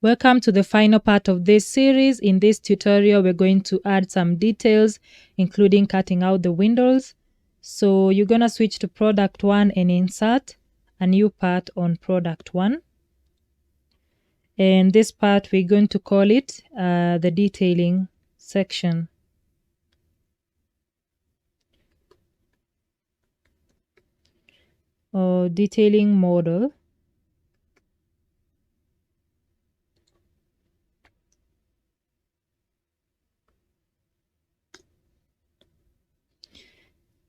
Welcome to the final part of this series. In this tutorial, we're going to add some details, including cutting out the windows. So you're going to switch to product 1 and insert a new part on product 1. And this part, we're going to call it the detailing section. Or detailing model.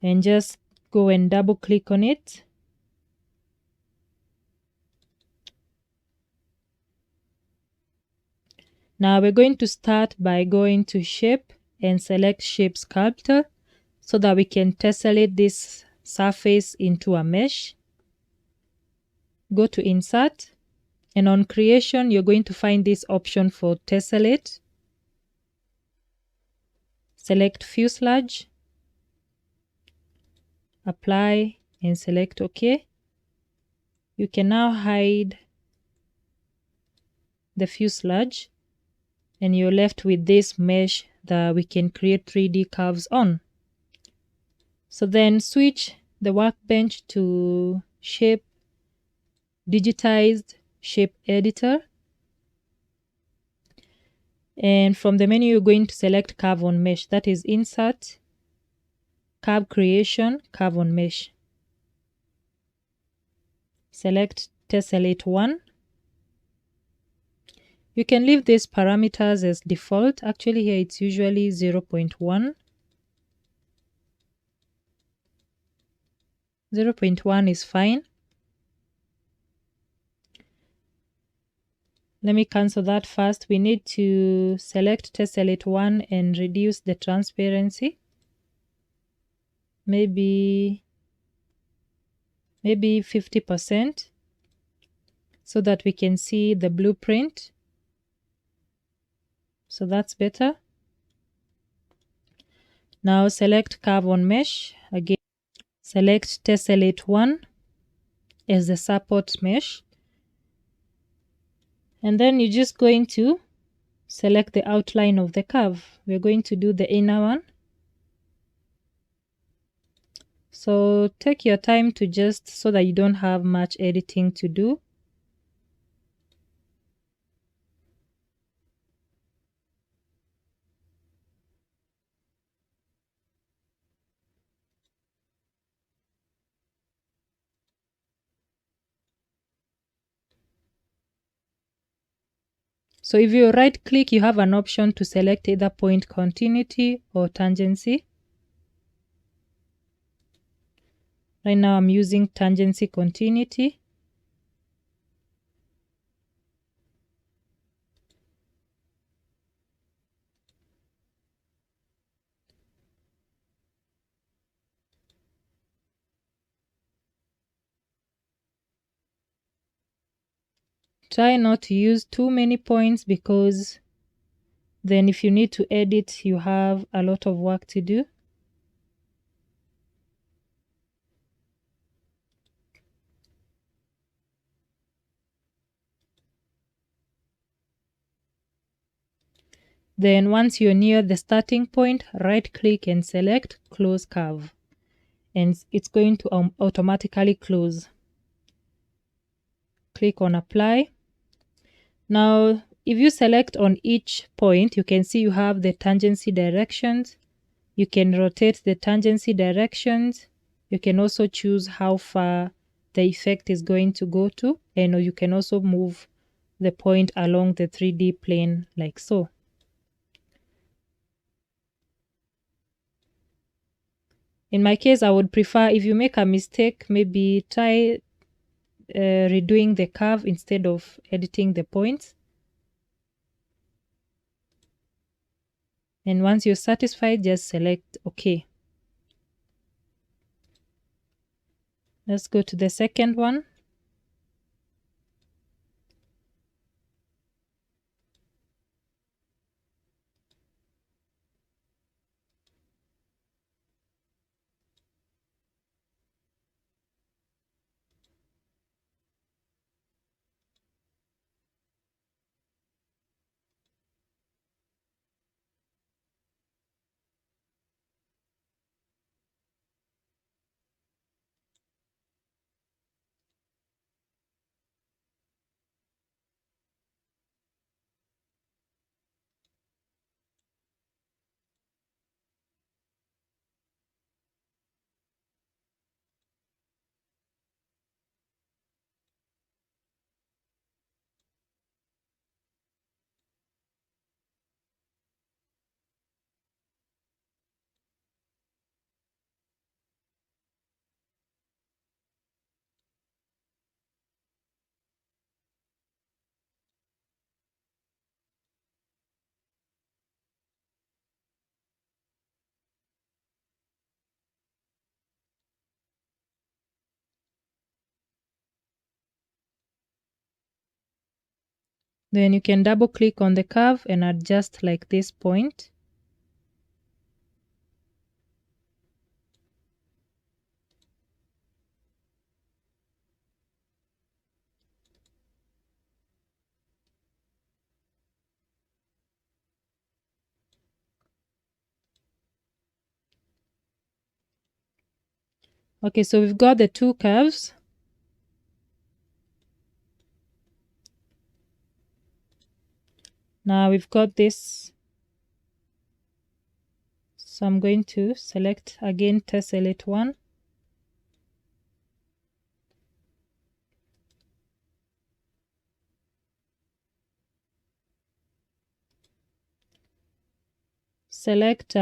And just go and double click on it. Now we're going to start by going to shape and select shape sculptor so that we can tessellate this surface into a mesh. Go to insert, and on creation you're going to find this option for tessellate. Select fuselage, apply and select OK. You can now hide the fuselage and you're left with this mesh that we can create 3D curves on. So then switch the workbench to shape Digitized Shape Editor. And from the menu, you're going to select Curve on Mesh. That is Insert, Curve Creation, Curve on Mesh. Select Tessellate 1. You can leave these parameters as default. Actually, here it's usually 0.1. 0.1 is fine. Let me cancel that first. We need to select Tessellate 1 and reduce the transparency. Maybe 50% so that we can see the blueprint. So that's better. Now select Curve on Mesh. Again, select Tessellate 1 as the support mesh. And then you're just going to select the outline of the curve. We're going to do the inner one. So take your time to just so that you don't have much editing to do. So if you right click, you have an option to select either point continuity or tangency. Right now I'm using tangency continuity. Try not to use too many points because then if you need to edit, you have a lot of work to do. Then once you're near the starting point, right click and select Close Curve. And it's going to automatically close. Click on Apply. Now, if you select on each point, you can see you have the tangency directions. You can rotate the tangency directions. You can also choose how far the effect is going to go to. And you can also move the point along the 3D plane like so. In my case, I would prefer, if you make a mistake, maybe try redoing the curve instead of editing the points. And once you're satisfied, just select OK. Let's go to the second one. Then you can double click on the curve and adjust like this point. Okay, so we've got the two curves. Now we've got this. So I'm going to select again tesselate 1. Select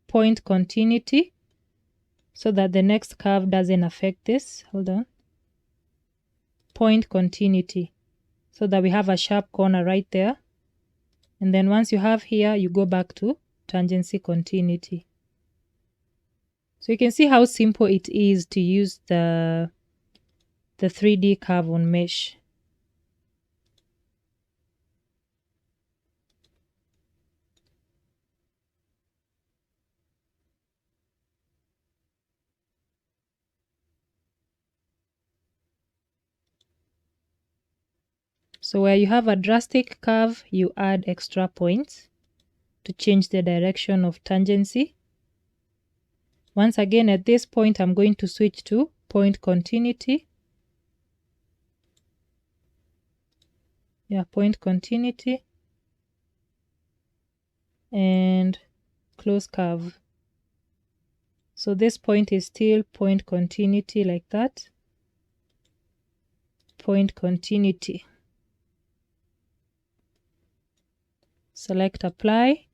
point continuity so that the next curve doesn't affect this. Hold on. Point continuity so that we have a sharp corner right there. And then once you have here, you go back to tangency continuity. So you can see how simple it is to use the 3D curve on mesh. So where you have a drastic curve, you add extra points to change the direction of tangency. Once again, at this point, I'm going to switch to point continuity. Yeah, point continuity. And close curve. So this point is still point continuity like that. Point continuity. Select apply.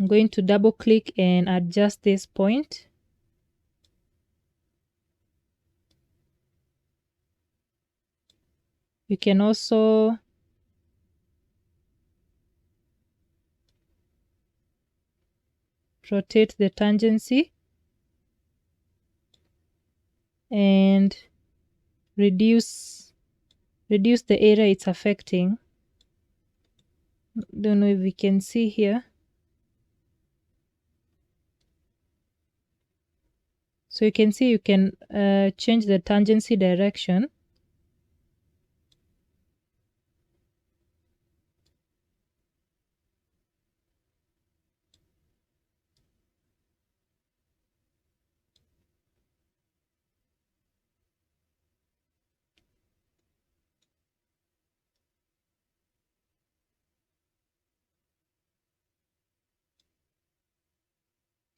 I'm going to double click and adjust this point. You can also rotate the tangency and reduce the area it's affecting. Don't know if we can see here. So you can see you can change the tangency direction.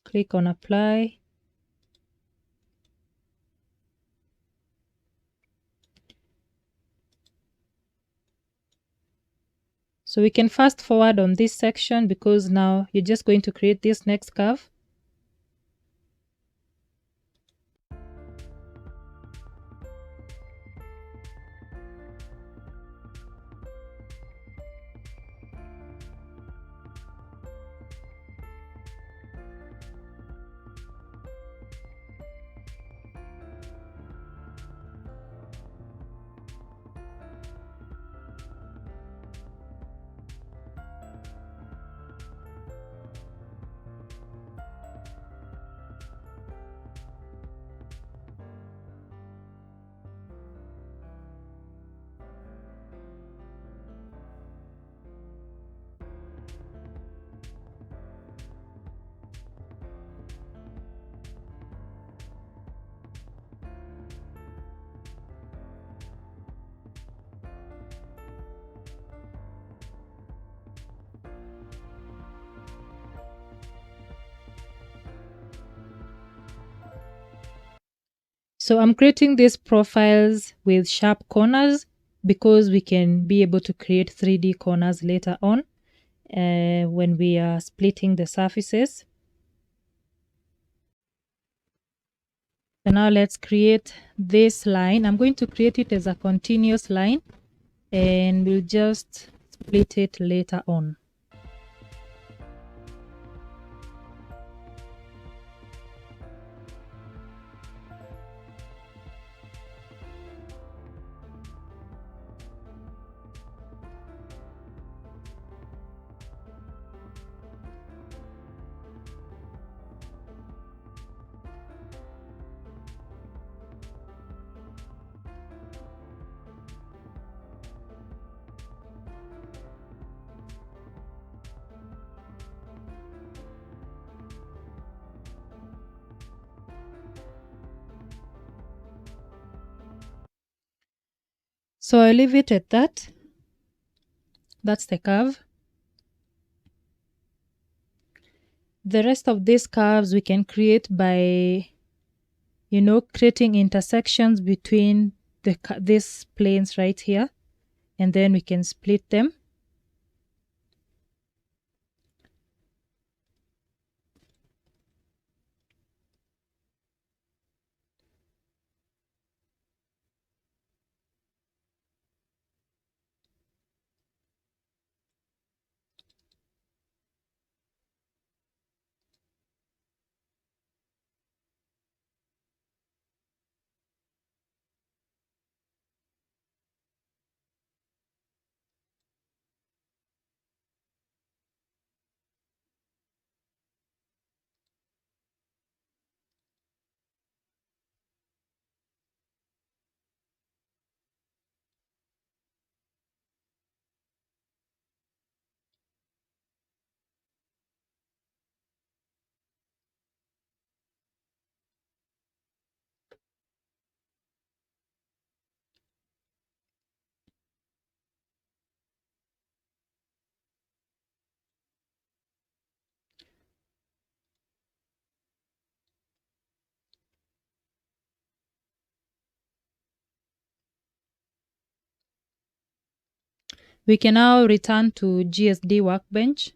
Click on apply. So we can fast forward on this section because now you're just going to create this next curve. So I'm creating these profiles with sharp corners because we can be able to create 3D corners later on when we are splitting the surfaces. So now let's create this line. I'm going to create it as a continuous line and we'll just split it later on. So I leave it at that. That's the curve. The rest of these curves we can create by, creating intersections between these planes right here, and then we can split them. We can now return to GSD workbench.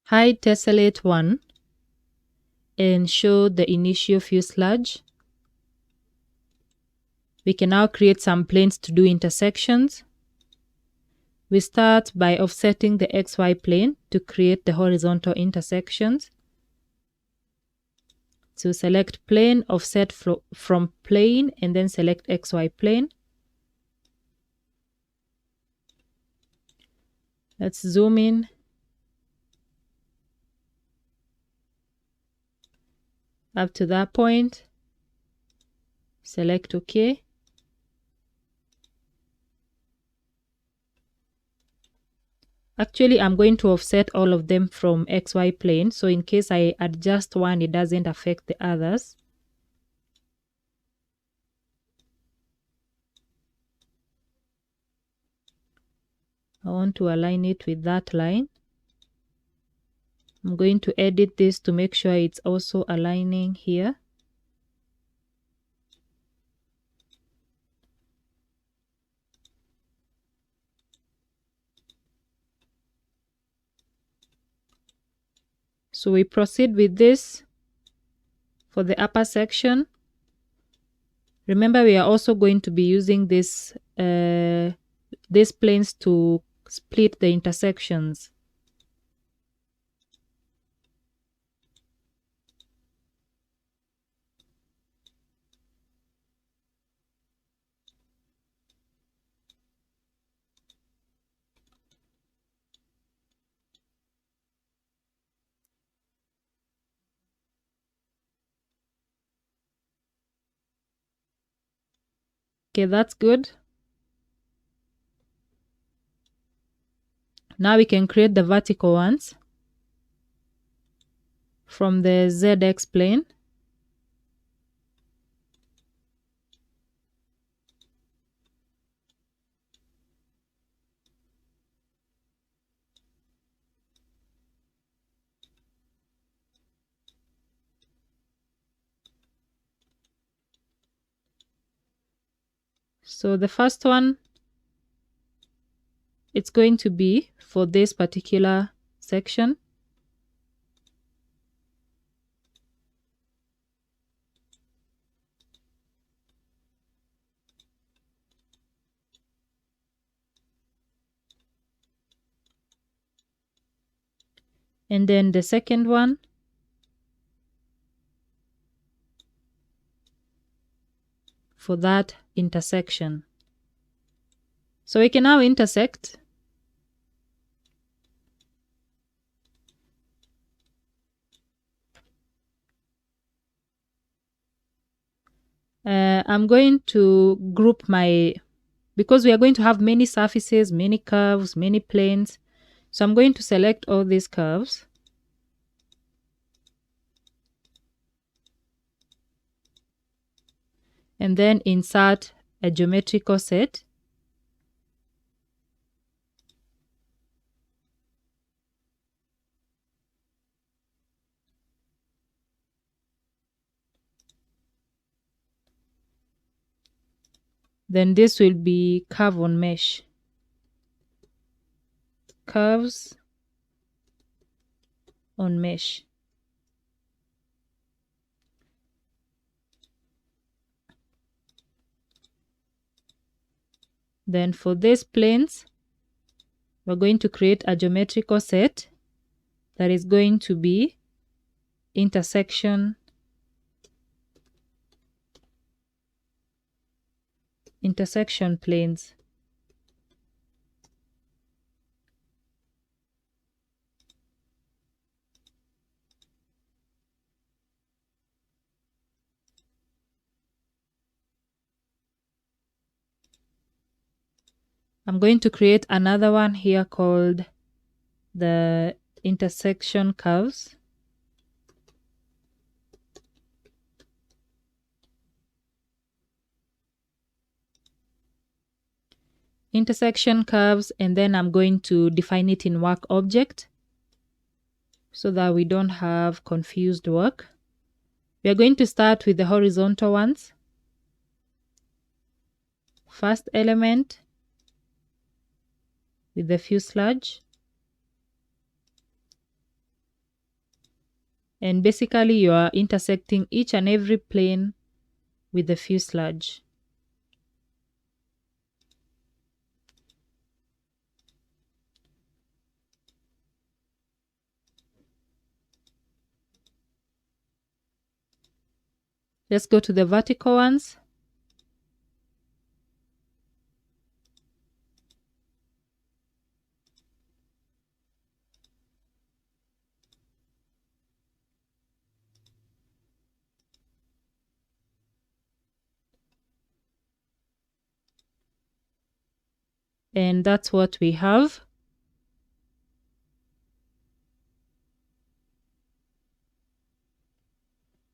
Hide tessellate 1 and show the initial fuselage. We can now create some planes to do intersections. We start by offsetting the XY plane to create the horizontal intersections. So select plane, offset from plane, and then select XY plane. Let's zoom in. Up to that point. Select OK. Actually, I'm going to offset all of them from XY plane. So in case I adjust one, it doesn't affect the others. I want to align it with that line. I'm going to edit this to make sure it's also aligning here. So we proceed with this for the upper section. Remember, we are also going to be using these planes to split the intersections. Okay, that's good. Now we can create the vertical ones from the ZX plane. So the first one, it's going to be for this particular section. And then the second one for that intersection. So we can now intersect. I'm going to group because we are going to have many surfaces, many curves, many planes. So I'm going to select all these curves. and then insert a geometrical set. Then this will be curve on mesh. Curves on mesh. Then for these planes, we're going to create a geometrical set that is going to be intersection planes. I'm going to create another one here called the intersection curves. Intersection curves, and then I'm going to define it in work object so that we don't have confused work. We are going to start with the horizontal ones. First element with the fuselage. And basically you are intersecting each and every plane with the fuselage. Let's go to the vertical ones. And that's what we have.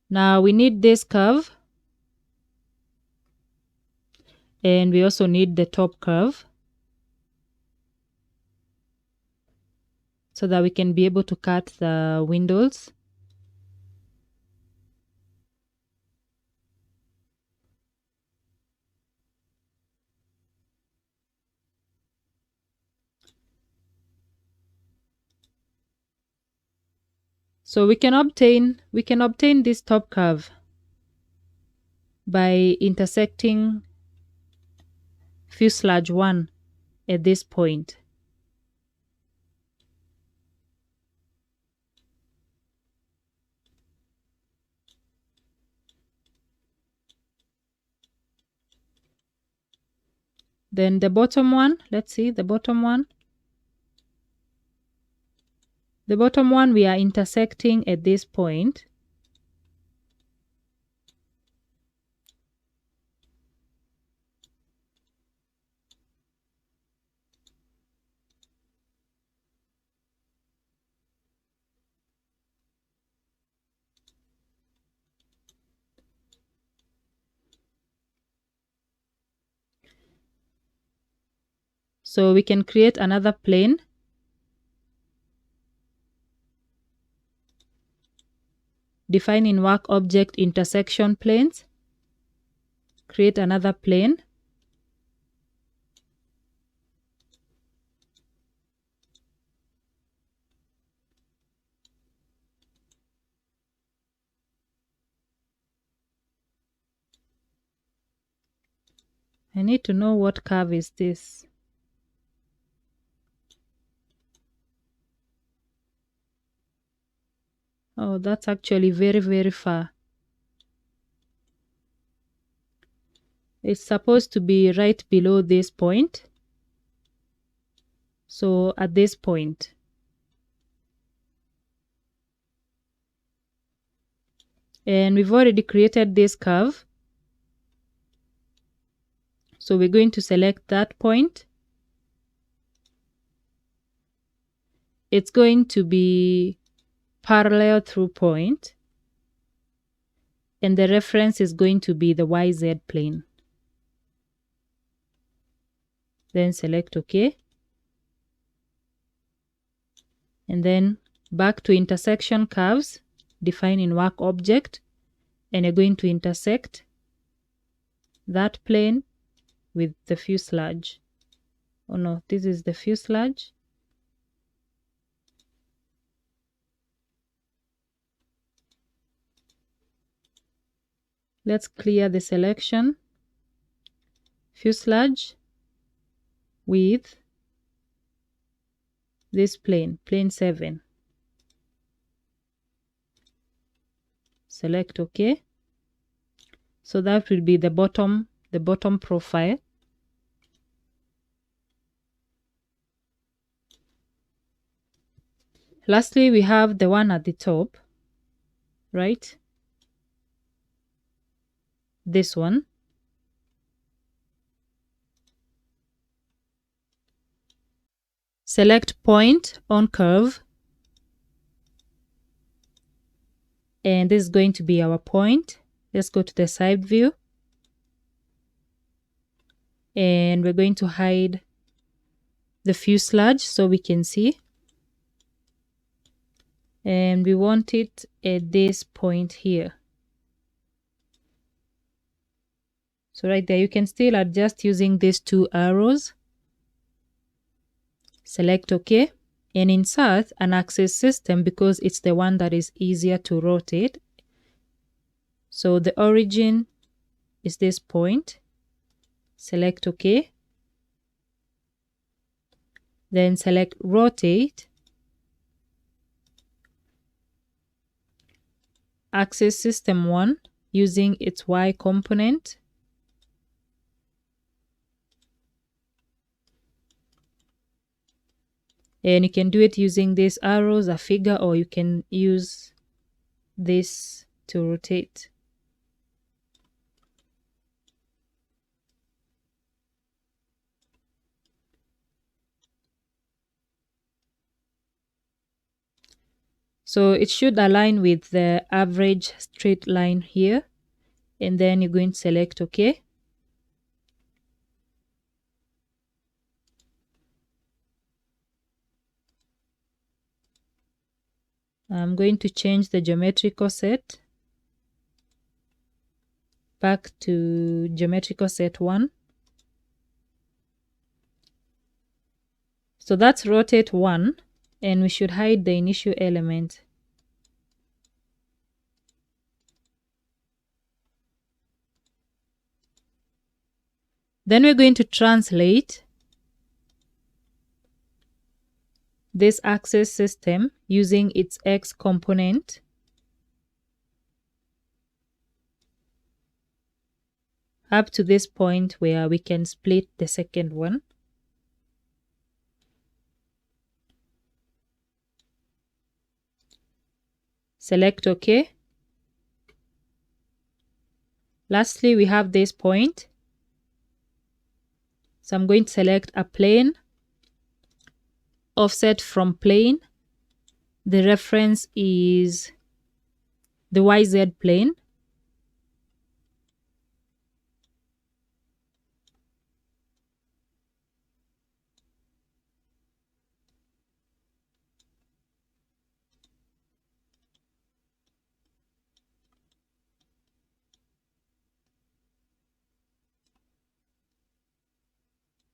Now we need this curve. And we also need the top curve so that we can be able to cut the windows. So we can obtain this top curve by intersecting fuselage 1 at this point. Then the bottom one, let's see the bottom one. The bottom one we are intersecting at this point. So we can create another plane. Define in work object intersection planes. Create another plane. I need to know what curve is this. Oh, that's actually very, very far. It's supposed to be right below this point. So at this point. And we've already created this curve. So we're going to select that point. It's going to be parallel through point. and the reference is going to be the YZ plane. Then select OK. And then back to intersection curves, define in work object, and you're going to intersect that plane with the fuselage. Oh no, this is the fuselage. Let's clear the selection. Fuselage with this plane, plane 7. Select OK. So that will be the bottom profile. Lastly, we have the one at the top, right? This one. Select point on curve. And this is going to be our point. Let's go to the side view. And we're going to hide the fuselage so we can see. And we want it at this point here. So right there, you can still adjust using these 2 arrows. Select OK. And insert an axis system because it's the one that is easier to rotate. So the origin is this point. Select OK. Then select rotate. Axis system 1 using its Y component. And you can do it using these arrows, a figure, or you can use this to rotate. So it should align with the average straight line here. And then you're going to select OK. I'm going to change the geometrical set back to geometrical set 1. So that's rotate 1, and we should hide the initial element. Then we're going to translate this axis system using its X component. Up to this point where we can split the second one. Select OK. Lastly, we have this point. So I'm going to select a plane, offset from plane. The reference is the YZ plane.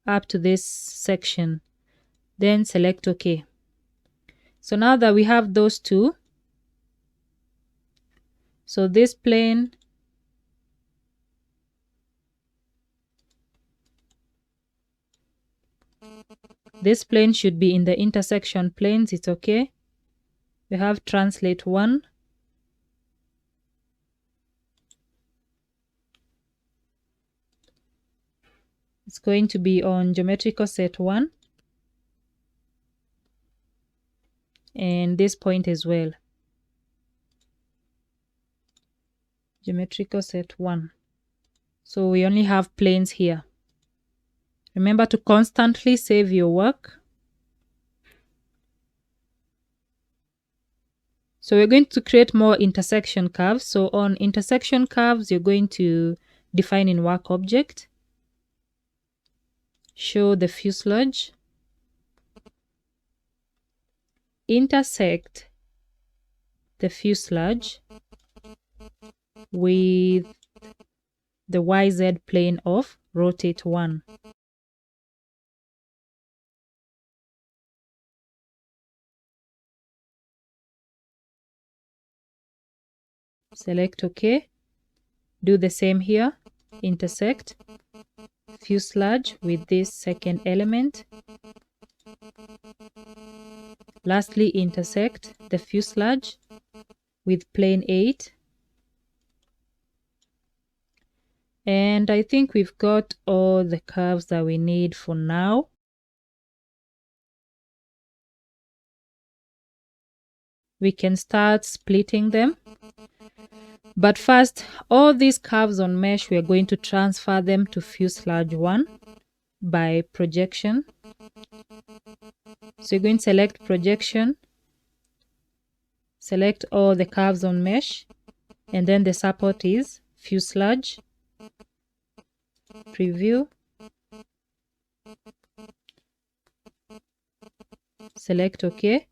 Up to this section. Then select OK. So now that we have those two, so this plane should be in the intersection planes. It's okay. We have translate 1. It's going to be on geometrical set 1. And this point as well. Geometrical set 1. So we only have planes here. Remember to constantly save your work. So we're going to create more intersection curves. So on intersection curves, you're going to define in work object, show the fuselage, intersect the fuselage with the YZ plane of rotate 1. Select OK. Do the same here. Intersect fuselage with this second element. Lastly, intersect the fuselage with plane 8. And I think we've got all the curves that we need for now. We can start splitting them. But first, all these curves on mesh, we are going to transfer them to fuselage 1 by projection. So you're going to select projection, select all the curves on mesh, and then the support is fuselage. Preview. Select OK.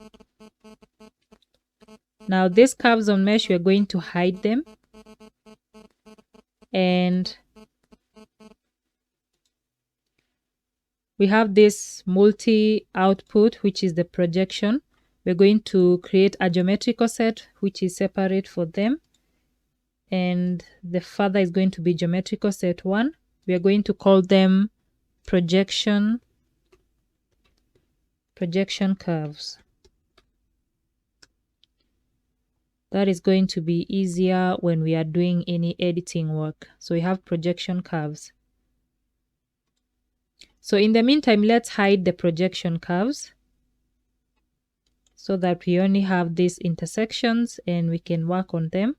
Now these curves on mesh, we are going to hide them. And we have this multi-output, which is the projection. We're going to create a geometrical set, which is separate for them. And the further is going to be geometrical set 1. We are going to call them projection curves. That is going to be easier when we are doing any editing work. So we have projection curves. So in the meantime, let's hide the projection curves so that we only have these intersections and we can work on them.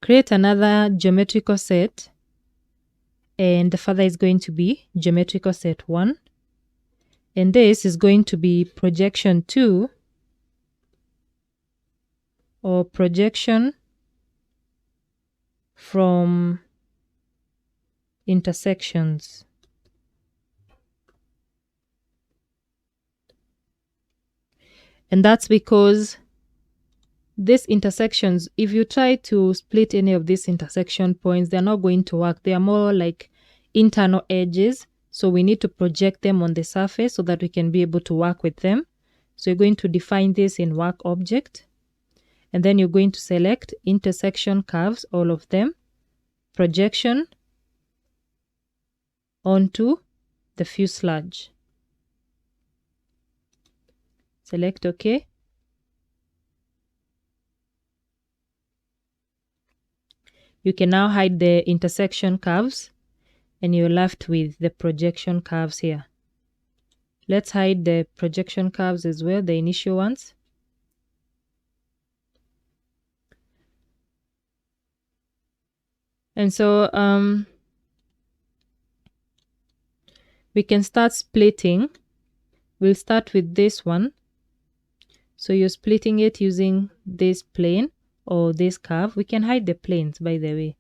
Create another geometrical set, and the further is going to be geometrical set 1. And this is going to be projection 2 or projection from intersections. And that's because these intersections, if you try to split any of these intersection points, they're not going to work. They are more like internal edges. So we need to project them on the surface so that we can be able to work with them. So you're going to define this in work object. And then you're going to select intersection curves, all of them, projection onto the fuselage. Select OK. You can now hide the intersection curves and you're left with the projection curves here. Let's hide the projection curves as well, the initial ones. And so we can start splitting. We'll start with this one. So you're splitting it using this plane or this curve. We can hide the planes, by the way.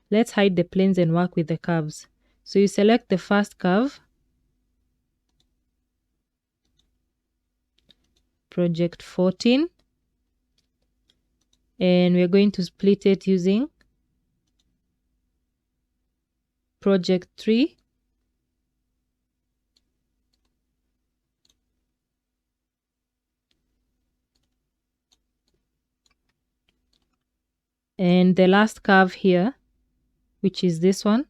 Let's hide the planes and work with the curves. So you select the first curve, project 14, and we're going to split it using project 3. And the last curve here, which is this one,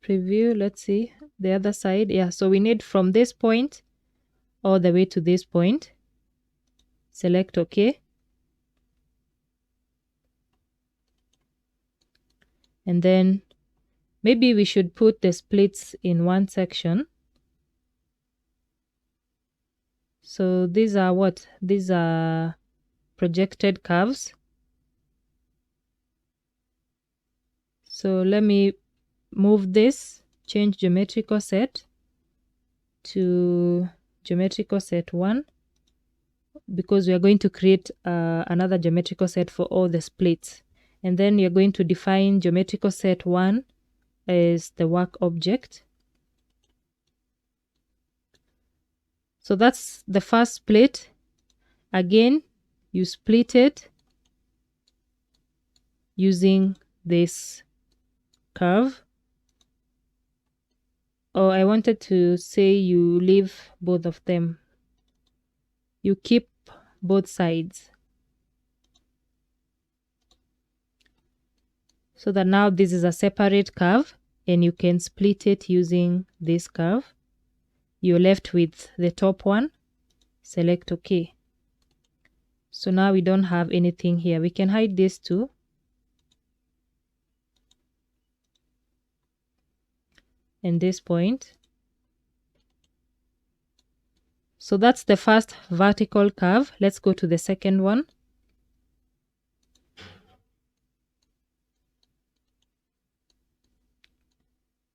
preview. Let's see the other side. Yeah, so we need from this point all the way to this point. Select OK. And then maybe we should put the splits in one section. So these are what? These are projected curves. So let me move this, change geometrical set to geometrical set 1, because we are going to create another geometrical set for all the splits. And then you're going to define geometrical set 1 as the work object. So that's the first split. Again, you split it using this curve. Oh, I wanted to say you leave both of them. You keep both sides. So that now this is a separate curve and you can split it using this curve. You're left with the top one. Select OK. So now we don't have anything here. We can hide this too. And this point. So that's the first vertical curve. Let's go to the second one.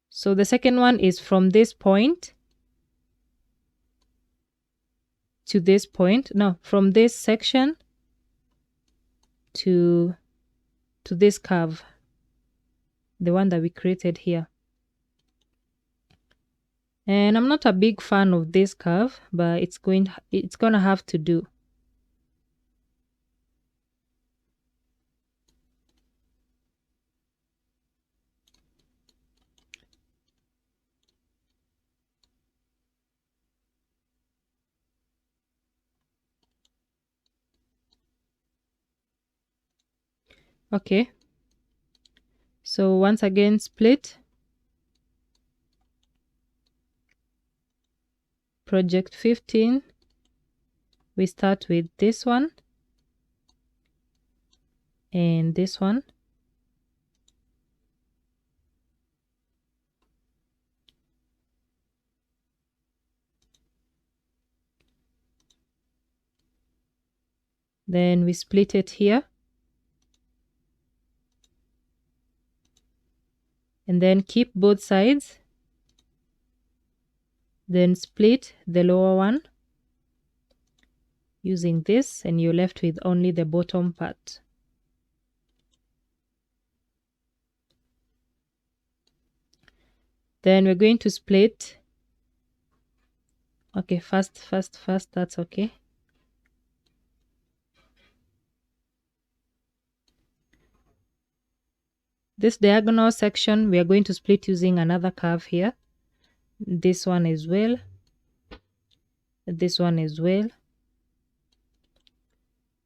So the second one is from this point to this point. No, from this section to this curve, the one that we created here. And I'm not a big fan of this curve, but it's gonna have to do. Okay. So once again, split. Project 15. We start with this one and this one. Then we split it here. And then keep both sides. Then split the lower one using this, and you're left with only the bottom part. Then we're going to split. Okay, first, that's okay. This diagonal section, we are going to split using another curve here. This one as well. This one as well.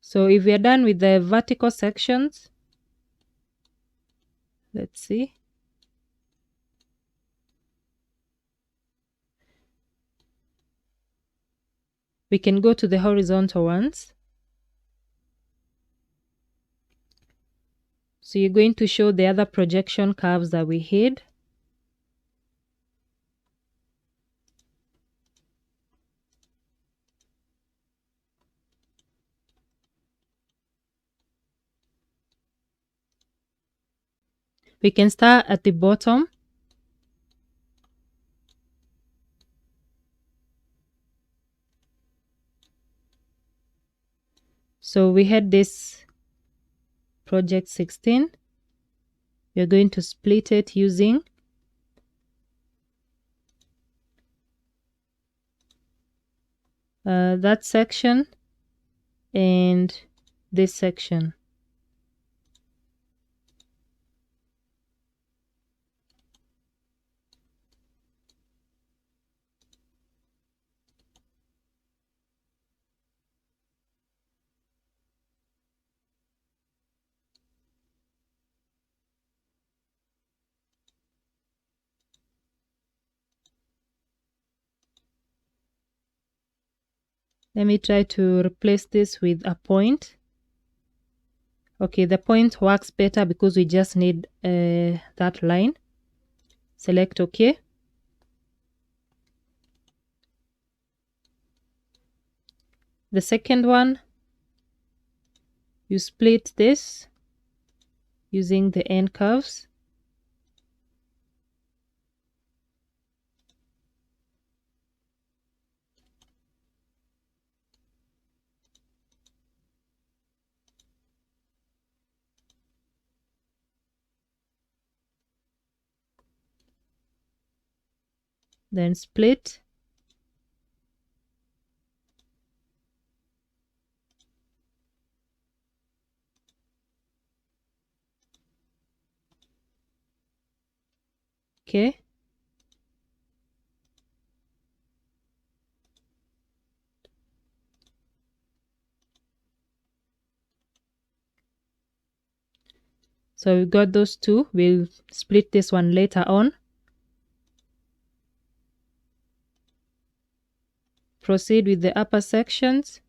So if we are done with the vertical sections, let's see. We can go to the horizontal ones. So you're going to show the other projection curves that we hid. We can start at the bottom. So we had this project 16. We're going to split it using that section and this section. Let me try to replace this with a point. Okay, the point works better because we just need that line. Select OK. The second one, you split this using the end curves. then split, okay. So we've got those two. We'll split this one later on. Proceed with the upper sections.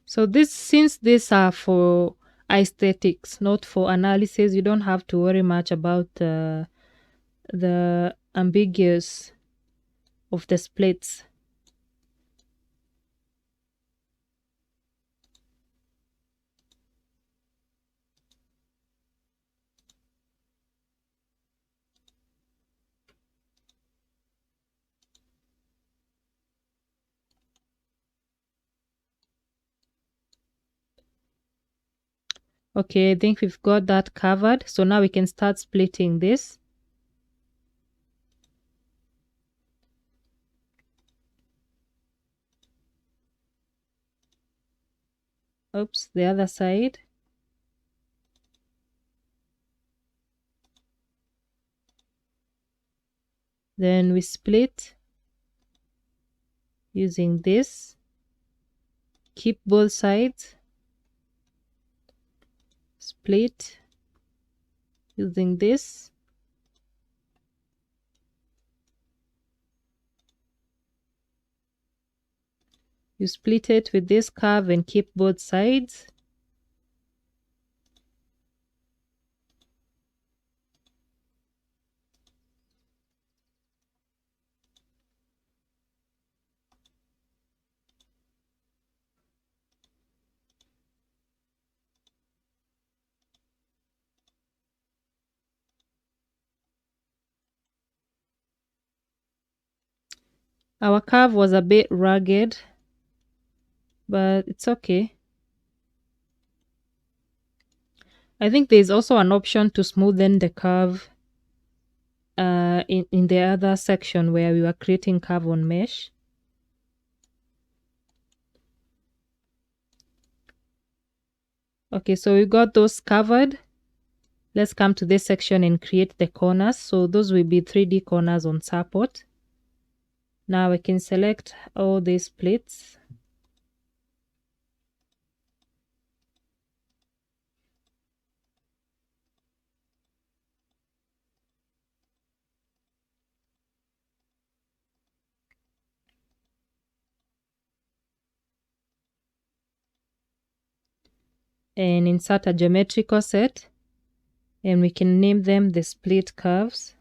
So since these are for aesthetics, not for analysis, you don't have to worry much about the ambiguous of the splits. Okay, I think we've got that covered. So now we can start splitting this. Oops, the other side. Then we split using this. Keep both sides. Split using this. You split it with this curve and keep both sides. Our curve was a bit rugged, but it's okay. I think there's also an option to smoothen the curve in the other section where we were creating curve on mesh. Okay, so we got those covered. Let's come to this section and create the corners. So those will be 3D corners on support. Now we can select all these splits. And insert a geometrical set. And we can name them the split curves.